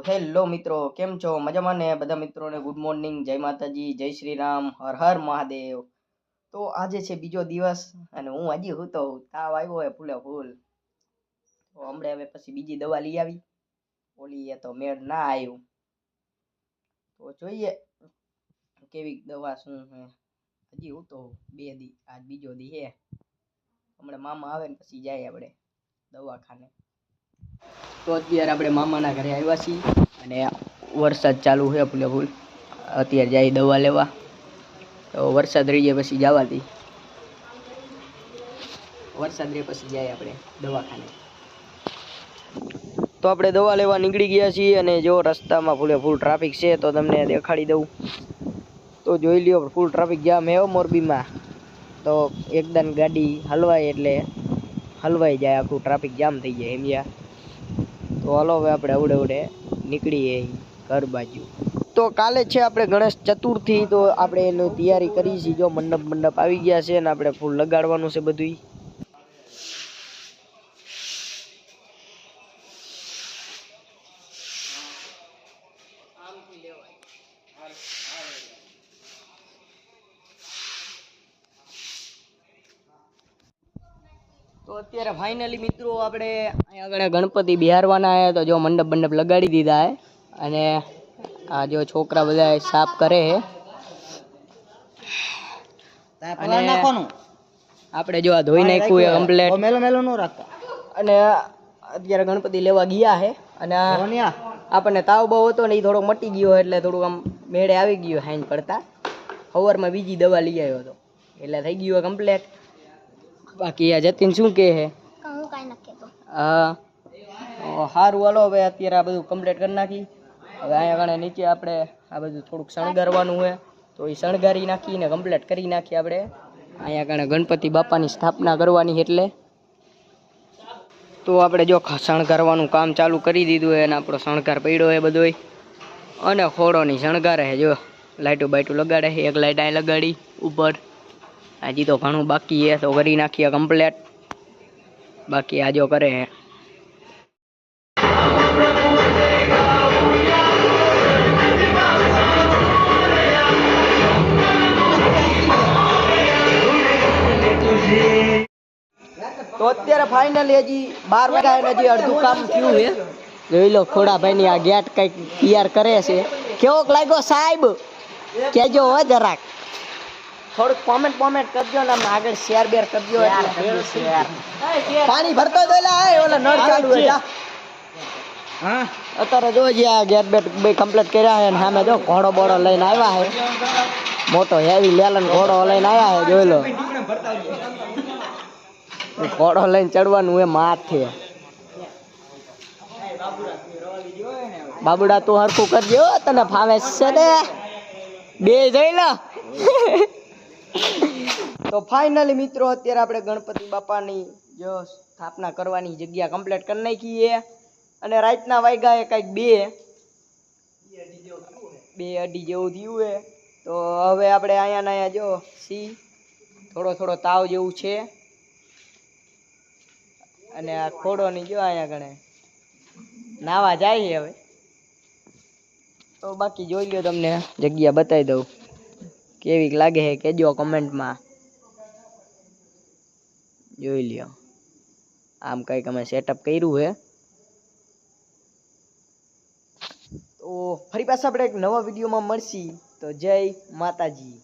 Hello મિત્રો, કેમ છો? મજામાં ને બધા મિત્રોને ગુડ મોર્નિંગ, જય માતાજી, જય શ્રી રામ, હર હર મહાદેવ. તો આજે છે બીજો દિવસ અને હું હજી હતો તાવ આવ્યો હોય ફૂલે ફૂલ. તો હમણાં હવે પછી બીજી દવા લઈ આવી, ઓલી એ તો મેળ ના આવ્યું. તો જોઈએ કેવી દવા શું હે. હજી હું તો 2 દી, આજ બીજો દી હે. હમણાં મામા આવે ને પછી જાય આપણે દવાખાને. તો અત્યારે આપણે મામાના ઘરે આવ્યા છીએ અને વરસાદ ચાલુ છે ફૂલે ફૂલ. અત્યારે જાય દવા લેવા. તો વરસાદ રહી જાય પછી જવા દઈ. વરસાદ રહે પછી જાય આપણે દવાખાને. તો આપણે દવા લેવા નીકળી ગયા છીએ અને જો રસ્તામાં ફૂલે ફૂલ ટ્રાફિક છે તો તમને દેખાડી દઉં. તો જોઈ લ્યો ફૂલ ટ્રાફિક જામ હે મોરબીમાં. તો એકદમ ગાડી હલવાય એટલે હલવાઈ જાય, આખું ટ્રાફિક જામ થઈ જાય સમજ્યા. તો હાલો હવે આપણે અવડે નીકળીએ ઘર બાજુ. તો કાલે છે આપણે ગણેશ ચતુર્થી, તો આપણે એની તૈયારી કરી છે. જો મંડપ આવી ગયા છે ને આપણે ફૂલ લગાડવાનું છે બધું. તો અત્યારે ફાઇનલી મિત્રો આપણે અહીંયા આગળ ગણપતિ બિહારવાના આવ્યા. તો જો મંડપ લગાડી દીધા હે અને આ જો છોકરા બધા સાફ કરે છે. અને આપણે જો આ ધોઈ નાખ્યું એ કમ્પ્લીટ મેલો નો રાખતા. અને અત્યારે ગણપતિ લેવા ગયા છે અને આપણને તાવ બહુ હતો ને એ થોડો મટી ગયો એટલે થોડુંક આમ મેળે આવી ગયો હાઈન પડતા. સવારમાં બીજી દવા લઈ આવ્યો હતો એટલે થઈ ગયું કમ્પ્લીટ. બાકી આ જતીન શું કહે છે? હા સારું હાલો હવે અત્યારે આ બધું કમ્પ્લીટ કરી નાખી. હવે અહીંયા આગળ નીચે આપણે આ બધું થોડુંક શણગારવાનું હોય તો એ શણગારી નાખીને કમ્પ્લીટ કરી નાખીએ. આપણે અહીંયા આગળ ગણપતિ બાપાની સ્થાપના કરવાની એટલે તો આપણે જો શણગારવાનું કામ ચાલુ કરી દીધું હોય અને આપણો શણગાર પડ્યો હોય બધોય. અને ખોડોની શણગારે છે, જો લાઇટો બાઇટો લગાડે છે. એક લાઇટ અહીં લગાડી ઉપર. હજી તો ઘણું બાકી છે તો કરી નાખીએ કમ્પ્લીટ. બાકી આ જો કરે છે. તો અત્યારે ફાઇનલી હજી 12 વાગ્યા હજી અડધું કામ થયું છે. જોઈ લો ખોડાભાઈની આ ગેટ કંઈક તૈયાર કરે છે. કેવોક લાગ્યો સાહેબ કહેજો હો જરાક. થોડુંક કોમેન્ટ કરજો ને આગળ શેર બેર કરજો. પાણી ભરતો દોલા ઓલા નળ ચાલુ છે. હા અત્યારે જો જે આ ગેટ બેટ બે કમ્પ્લીટ કર્યા છે. સામે જો ઘોડો બોડો લઈને આવ્યા છે. મોટો હેવી લેલન ઘોડો લઈને આવ્યા છે. જોઈ લો ઘોડો લઈને ચડવાનું એ માથે. બાબુડા તું હરખું કરજો, તને ફાવે છે ને બે જઈ લો. તો ફાઇનલી મિત્રો અત્યારે આપણે ગણપતિ બાપાની જો સ્થાપના કરવાની જગ્યા કમ્પ્લીટ કરી નાખીએ. અને રાતના વાગ્યા કંઈક 2:30 જેવું થયું હે. તો હવે આપણે અહીંયા જો થોડો તાવ જેવું છે. અને આ ખોડોની જો અહીંયા ગણે નાવા જાય છે હવે. તો બાકી જોઈ લો, તમને જગ્યા બતાવી દઉં કેવીક લાગે છે કહેજો કમેન્ટમાં. જોઈ લ્યો આમ કંઈક અમે સેટઅપ કર્યું છે. તો ફરી પાછા આપણે એક નવા વિડીયોમાં મળશી. તો જય માતાજી.